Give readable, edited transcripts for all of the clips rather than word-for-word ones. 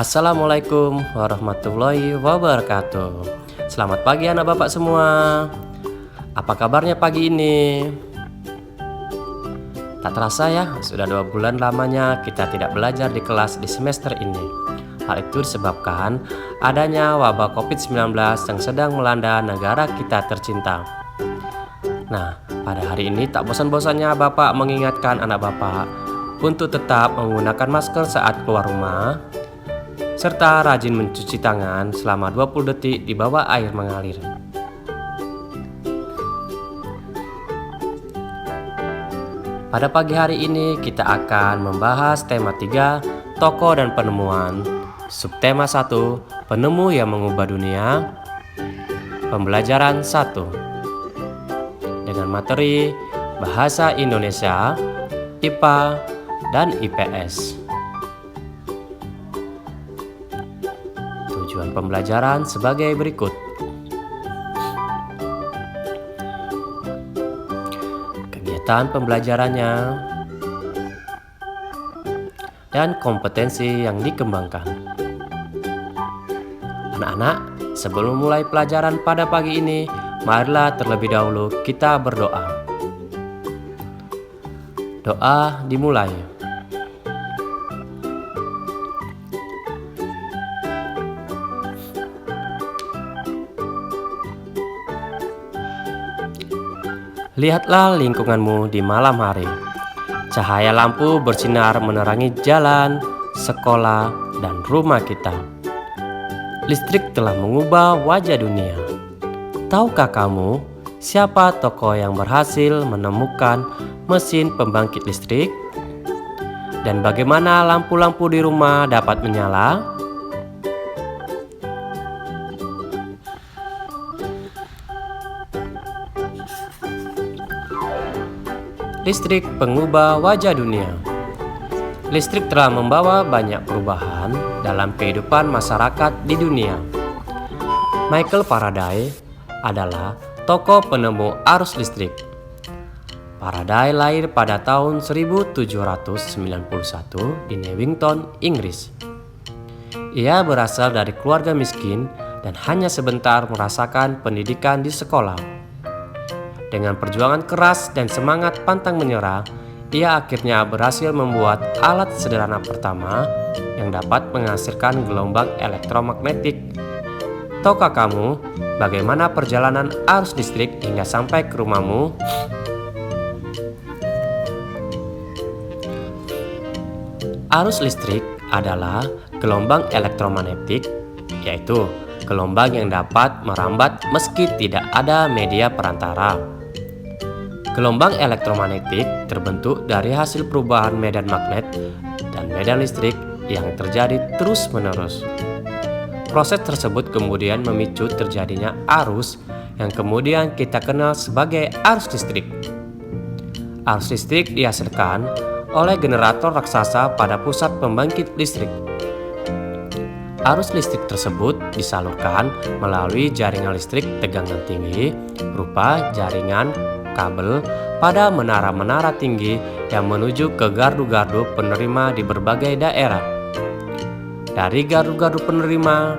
Assalamualaikum warahmatullahi wabarakatuh. Selamat pagi anak bapak semua. Apa kabarnya pagi ini? Tak terasa ya, sudah 2 bulan lamanya kita tidak belajar di kelas di semester ini. Hal itu disebabkan adanya wabah COVID-19 yang sedang melanda negara kita tercinta. Nah, pada hari ini tak bosan-bosannya bapak mengingatkan anak bapak untuk tetap menggunakan masker saat keluar rumah, serta rajin mencuci tangan selama 20 detik di bawah air mengalir. Pada pagi hari ini kita akan membahas tema 3, tokoh dan penemuan. Subtema 1, penemu yang mengubah dunia. Pembelajaran 1 dengan materi Bahasa Indonesia, IPA, dan IPS. Tujuan pembelajaran sebagai berikut. Kegiatan pembelajarannya dan kompetensi yang dikembangkan. Anak-anak, sebelum mulai pelajaran pada pagi ini, marilah terlebih dahulu kita berdoa. Doa dimulai. Lihatlah lingkunganmu di malam hari. Cahaya lampu bersinar menerangi jalan, sekolah, dan rumah kita. Listrik telah mengubah wajah dunia. Tahukah kamu siapa tokoh yang berhasil menemukan mesin pembangkit listrik? Dan bagaimana lampu-lampu di rumah dapat menyala? Listrik pengubah wajah dunia. Listrik telah membawa banyak perubahan dalam kehidupan masyarakat di dunia. Michael Faraday adalah tokoh penemu arus listrik. Faraday lahir pada tahun 1791 di Newington, Inggris. Ia berasal dari keluarga miskin dan hanya sebentar merasakan pendidikan di sekolah. Dengan perjuangan keras dan semangat pantang menyerah, ia akhirnya berhasil membuat alat sederhana pertama yang dapat menghasilkan gelombang elektromagnetik. Tahukah kamu bagaimana perjalanan arus listrik hingga sampai ke rumahmu? Arus listrik adalah gelombang elektromagnetik, yaitu gelombang yang dapat merambat meski tidak ada media perantara. Gelombang elektromagnetik terbentuk dari hasil perubahan medan magnet dan medan listrik yang terjadi terus-menerus. Proses tersebut kemudian memicu terjadinya arus yang kemudian kita kenal sebagai arus listrik. Arus listrik dihasilkan oleh generator raksasa pada pusat pembangkit listrik. Arus listrik tersebut disalurkan melalui jaringan listrik tegangan tinggi berupa jaringan kabel pada menara-menara tinggi yang menuju ke gardu-gardu penerima di berbagai daerah. Dari gardu-gardu penerima,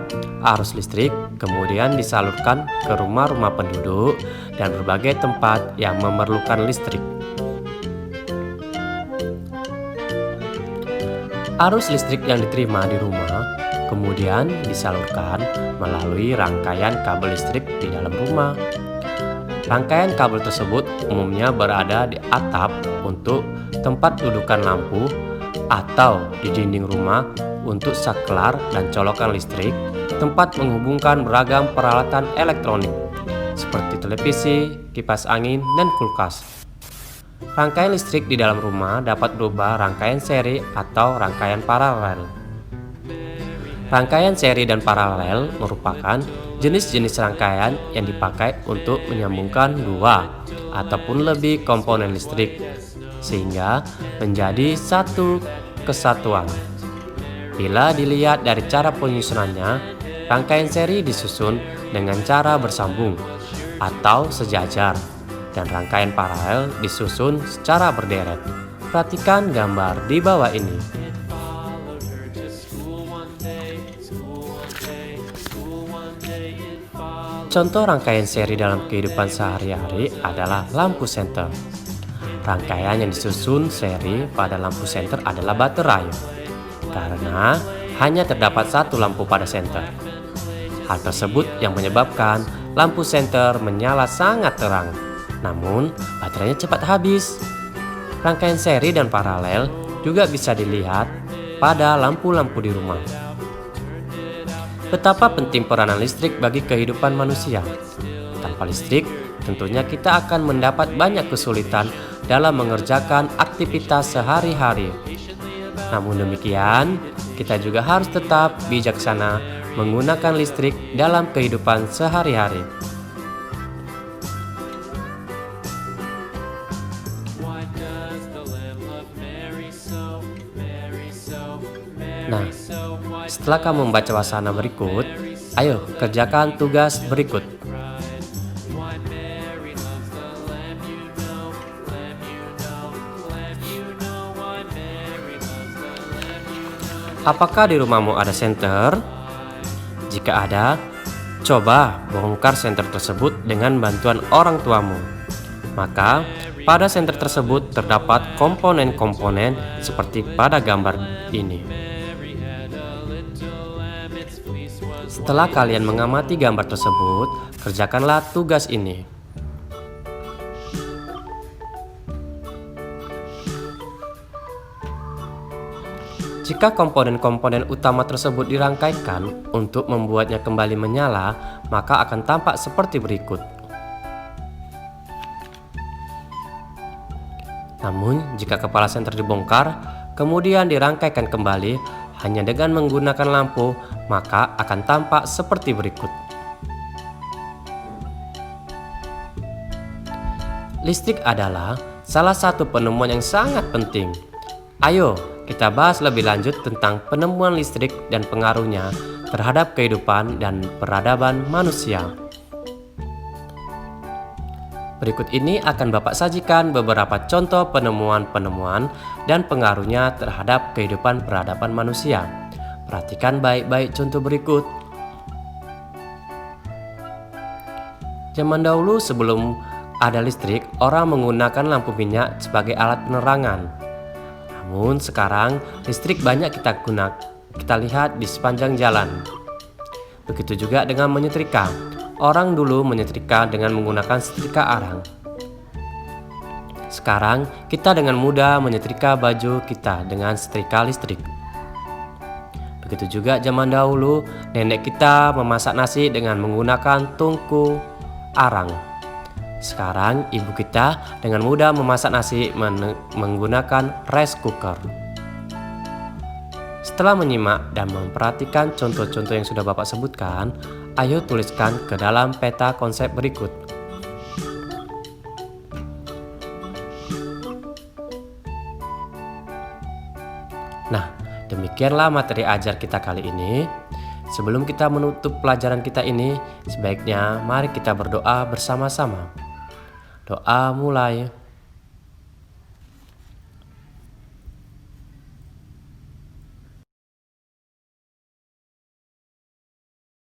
arus listrik kemudian disalurkan ke rumah-rumah penduduk dan berbagai tempat yang memerlukan listrik. Arus listrik yang diterima di rumah kemudian disalurkan melalui rangkaian kabel listrik di dalam rumah. Rangkaian kabel tersebut umumnya berada di atap untuk tempat dudukan lampu atau di dinding rumah untuk saklar dan colokan listrik, tempat menghubungkan beragam peralatan elektronik seperti televisi, kipas angin, dan kulkas. Rangkaian listrik di dalam rumah dapat berubah rangkaian seri atau rangkaian paralel. Rangkaian seri dan paralel merupakan jenis-jenis rangkaian yang dipakai untuk menyambungkan dua ataupun lebih komponen listrik sehingga menjadi satu kesatuan. Bila dilihat dari cara penyusunannya, rangkaian seri disusun dengan cara bersambung atau sejajar dan rangkaian paralel disusun secara berderet. Perhatikan gambar di bawah ini. Contoh rangkaian seri dalam kehidupan sehari-hari adalah lampu senter. Rangkaian yang disusun seri pada lampu senter adalah baterai, karena hanya terdapat satu lampu pada senter. Hal tersebut yang menyebabkan lampu senter menyala sangat terang, namun baterainya cepat habis. Rangkaian seri dan paralel juga bisa dilihat pada lampu-lampu di rumah. Betapa penting peranan listrik bagi kehidupan manusia. Tanpa listrik, tentunya kita akan mendapat banyak kesulitan dalam mengerjakan aktivitas sehari-hari. Namun demikian, kita juga harus tetap bijaksana menggunakan listrik dalam kehidupan sehari-hari. Nah, setelah kamu membaca wasana berikut, ayo kerjakan tugas berikut. Apakah di rumahmu ada senter? Jika ada, coba bongkar senter tersebut dengan bantuan orang tuamu. Maka, pada senter tersebut terdapat komponen-komponen seperti pada gambar ini. Setelah kalian mengamati gambar tersebut, kerjakanlah tugas ini. Jika komponen-komponen utama tersebut dirangkaikan untuk membuatnya kembali menyala, maka akan tampak seperti berikut. Namun, jika kepala senter dibongkar, kemudian dirangkaikan kembali hanya dengan menggunakan lampu, maka akan tampak seperti berikut. Listrik adalah salah satu penemuan yang sangat penting. Ayo, kita bahas lebih lanjut tentang penemuan listrik dan pengaruhnya terhadap kehidupan dan peradaban manusia. Berikut ini akan Bapak sajikan beberapa contoh penemuan-penemuan dan pengaruhnya terhadap kehidupan peradaban manusia. Perhatikan baik-baik contoh berikut. Zaman dahulu sebelum ada listrik, orang menggunakan lampu minyak sebagai alat penerangan. Namun sekarang listrik banyak kita lihat di sepanjang jalan. Begitu juga dengan menyetrika. Orang dulu menyetrika dengan menggunakan setrika arang. Sekarang kita dengan mudah menyetrika baju kita dengan setrika listrik. Begitu juga zaman dahulu nenek kita memasak nasi dengan menggunakan tungku arang. Sekarang ibu kita dengan mudah memasak nasi menggunakan rice cooker. Setelah menyimak dan memperhatikan contoh-contoh yang sudah Bapak sebutkan, ayo tuliskan ke dalam peta konsep berikut. Nah, demikianlah materi ajar kita kali ini. Sebelum kita menutup pelajaran kita ini, sebaiknya mari kita berdoa bersama-sama. Doa mulai.